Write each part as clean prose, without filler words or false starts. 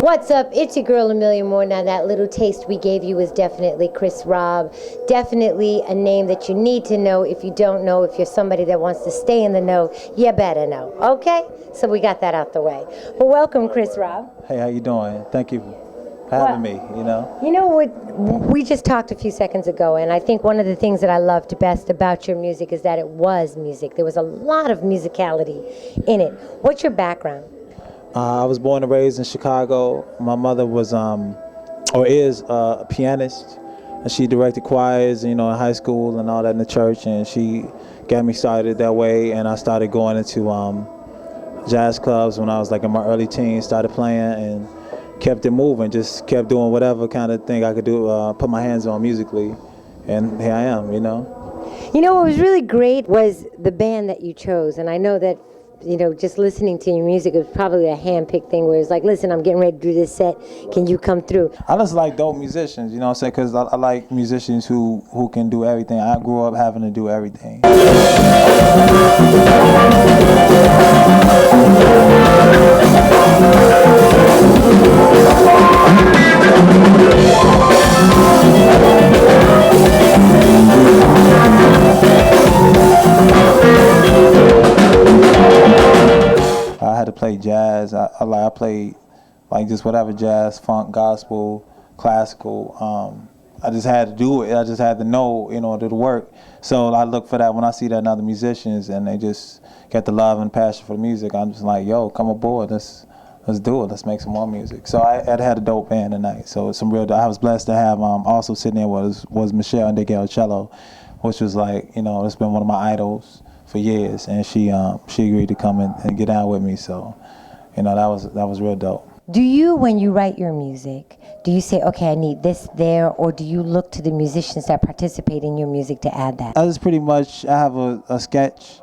What's up? It's your girl Amelia Moore. Now that little taste we gave you is definitely Chris Rob. Definitely a name that you need to know. If you don't know, if you're somebody that wants to stay in the know, you better know. Okay? So we got that out the way. Well, welcome, Chris Rob. Hey, how you doing? Thank you for having me, You know what, we just talked a few seconds ago, and I think one of the things that I loved best about your music is that it was music. There was a lot of musicality in it. What's your background? I was born and raised in Chicago. My mother was, or is, a pianist, and she directed choirs, in high school and all that in the church, and she got me started that way, and I started going into jazz clubs when I was like in my early teens, started playing, and kept it moving, just kept doing whatever kind of thing I could do, put my hands on musically, and here I am, You know what was really great was the band that you chose, and I know that just listening to your music is probably a hand-picked thing where it's like, listen, I'm getting ready to do this set. Can you come through? I just like dope musicians, what I'm saying? Because I like musicians who can do everything. I grew up having to do everything. I had to play jazz. I played like just whatever jazz, funk, gospel, classical. I just had to do it. I just had to know in order to work. So I look for that when I see that in other musicians and they just get the love and passion for the music. I'm just like, yo, come aboard. Let's do it. Let's make some more music. So I had a dope band tonight. So it's some real. I was blessed to have also sitting there was Meshell N'degeocello, which was like it's been one of my idols for years, and she agreed to come and get down with me. So that was real dope. Do you, when you write your music, do you say, okay, I need this there, or do you look to the musicians that participate in your music to add that? I just pretty much, I have a sketch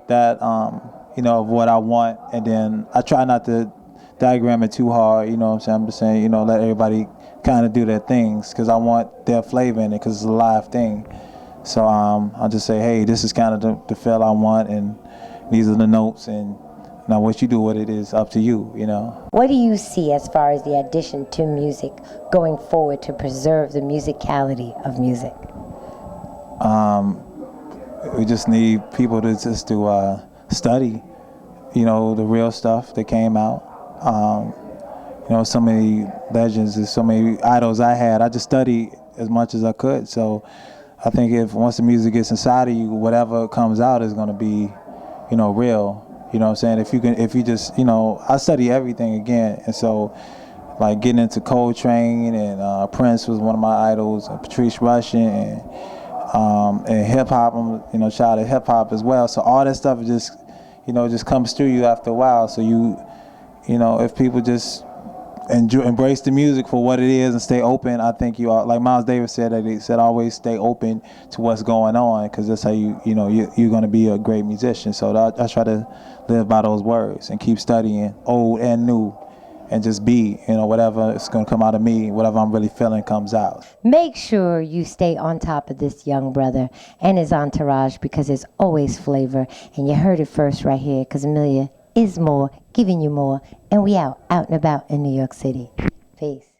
that, of what I want, and then I try not to diagram it too hard, what I'm saying? I'm just saying, let everybody kind of do their things, because I want their flavor in it, because it's a live thing. So I'll just say, hey, this is kind of the feel I want, and these are the notes, and now what you do with it is up to you, What do you see as far as the addition to music going forward to preserve the musicality of music? We just need people to study, the real stuff that came out. So many legends, there's so many idols I had. I just studied as much as I could. So I think once the music gets inside of you, whatever comes out is going to be, real. You know what I'm saying? If you just, I study everything again. And so, like, getting into Coltrane and Prince was one of my idols, and Patrice Rushen, and hip-hop, I'm, child of hip-hop as well. So all that stuff just, just comes through you after a while. So if people just embrace the music for what it is and stay open, I think like Miles Davis said, that he said always stay open to what's going on, because that's how you're going to be a great musician. So I try to live by those words and keep studying old and new, and just be, whatever is going to come out of me, whatever I'm really feeling comes out. Make sure you stay on top of this young brother and his entourage, because there's always flavor, and you heard it first right here, because Amelia is more, giving you more, and we out and about in New York City. Peace.